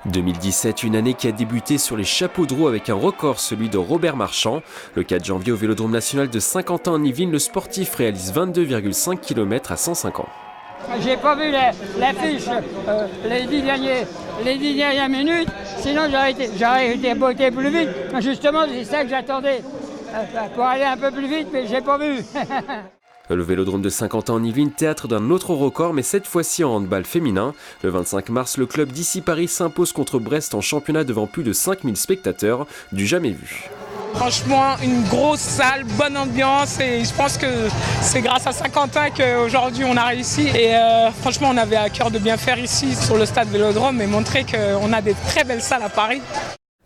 2017, une année qui a débuté sur les chapeaux de roue avec un record, celui de Robert Marchand. Le 4 janvier au Vélodrome national de Saint-Quentin en Yvelines, le sportif réalise 22,5 km à 105 ans. J'ai pas vu l'affiche les 10 dernières minutes, sinon j'aurais été botté plus vite. Justement, c'est ça que j'attendais, pour aller un peu plus vite, mais j'ai pas vu. Le Vélodrome de Saint-Quentin en Yvelines, théâtre d'un autre record, mais cette fois-ci en handball féminin. Le 25 mars, le club d'Issy Paris s'impose contre Brest en championnat devant plus de 5000 spectateurs, du jamais vu. Franchement, une grosse salle, bonne ambiance et je pense que c'est grâce à Saint-Quentin qu'aujourd'hui on a réussi. Et franchement, on avait à cœur de bien faire ici sur le stade Vélodrome et montrer qu'on a des très belles salles à Paris.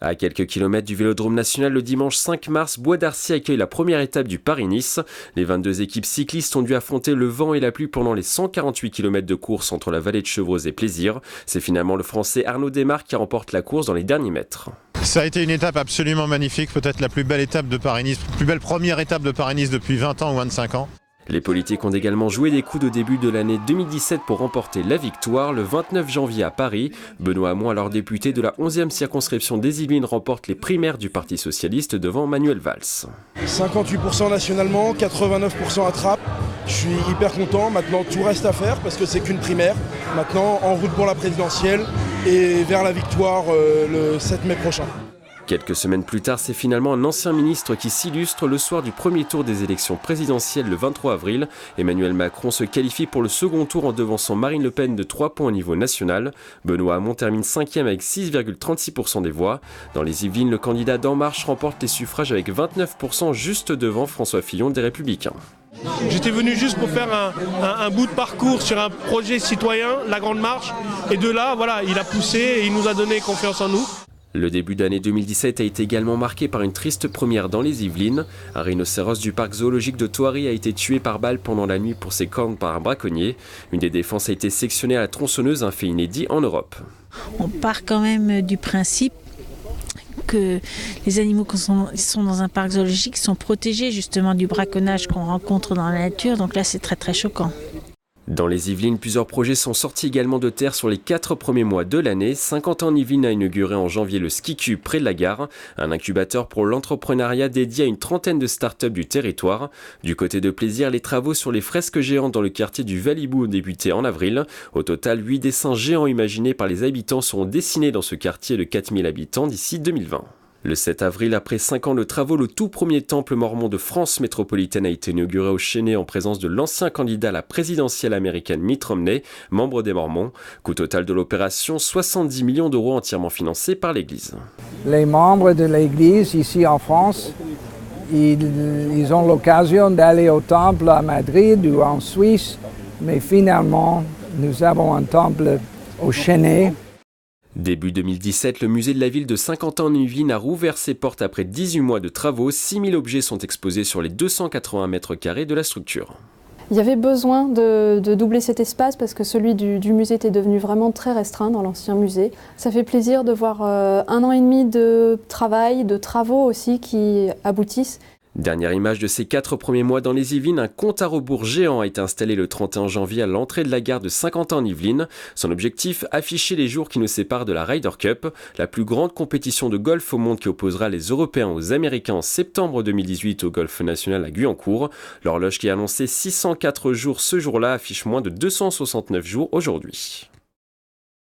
À quelques kilomètres du Vélodrome national, le dimanche 5 mars, Bois d'Arcy accueille la première étape du Paris-Nice. Les 22 équipes cyclistes ont dû affronter le vent et la pluie pendant les 148 km de course entre la vallée de Chevreuse et Plaisir. C'est finalement le Français Arnaud Desmarques qui remporte la course dans les derniers mètres. Ça a été une étape absolument magnifique, peut-être la plus belle étape de Paris-Nice, plus belle première étape de Paris-Nice depuis 20 ans ou 25 ans. Les politiques ont également joué des coudes au début de l'année 2017 pour remporter la victoire. Le 29 janvier à Paris, Benoît Hamon, alors député de la 11e circonscription des Yvelines, remporte les primaires du Parti socialiste devant Manuel Valls. 58% nationalement, 89% à Trappes. Je suis hyper content. Maintenant, tout reste à faire parce que c'est qu'une primaire. Maintenant, en route pour la présidentielle et vers la victoire le 7 mai prochain. Quelques semaines plus tard, c'est finalement un ancien ministre qui s'illustre le soir du premier tour des élections présidentielles le 23 avril. Emmanuel Macron se qualifie pour le second tour en devançant Marine Le Pen de 3 points au niveau national. Benoît Hamon termine 5e avec 6,36% des voix. Dans les Yvelines, le candidat d'En Marche remporte les suffrages avec 29%, juste devant François Fillon des Républicains. J'étais venu juste pour faire un bout de parcours sur un projet citoyen, la Grande Marche. Et de là, voilà, il a poussé et il nous a donné confiance en nous. Le début d'année 2017 a été également marqué par une triste première dans les Yvelines. Un rhinocéros du parc zoologique de Thoiry a été tué par balle pendant la nuit pour ses cornes par un braconnier. Une des défenses a été sectionnée à la tronçonneuse, un fait inédit en Europe. On part quand même du principe que les animaux qui sont dans un parc zoologique sont protégés justement du braconnage qu'on rencontre dans la nature. Donc là, c'est très très choquant. Dans les Yvelines, plusieurs projets sont sortis également de terre sur les 4 premiers mois de l'année. Saint-Quentin en Yvelines a inauguré en janvier le Ski Cube près de la gare, un incubateur pour l'entrepreneuriat dédié à une trentaine de start-up du territoire. Du côté de Plaisir, les travaux sur les fresques géantes dans le quartier du Valibou ont débuté en avril. Au total, 8 dessins géants imaginés par les habitants seront dessinés dans ce quartier de 4000 habitants d'ici 2020. Le 7 avril, après 5 ans de travaux, le tout premier temple mormon de France métropolitaine a été inauguré au Chesnay en présence de l'ancien candidat à la présidentielle américaine Mitt Romney, membre des Mormons. Coût total de l'opération, 70 millions d'euros entièrement financés par l'Église. Les membres de l'Église ici en France, ils ont l'occasion d'aller au temple à Madrid ou en Suisse, mais finalement, nous avons un temple au Chesnay. Début 2017, le musée de la ville de Saint-Quentin en Yvelines a rouvert ses portes après 18 mois de travaux. 6000 objets sont exposés sur les 280 mètres carrés de la structure. Il y avait besoin de doubler cet espace parce que celui du musée était devenu vraiment très restreint dans l'ancien musée. Ça fait plaisir de voir 1 an et demi de travail, de travaux aussi qui aboutissent. Dernière image de ces 4 premiers mois dans les Yvelines, un compte à rebours géant a été installé le 31 janvier à l'entrée de la gare de Saint-Quentin en Yvelines. Son objectif, afficher les jours qui nous séparent de la Ryder Cup, la plus grande compétition de golf au monde qui opposera les Européens aux Américains en septembre 2018 au golf national à Guyancourt. L'horloge qui a annoncé 604 jours ce jour-là affiche moins de 269 jours aujourd'hui.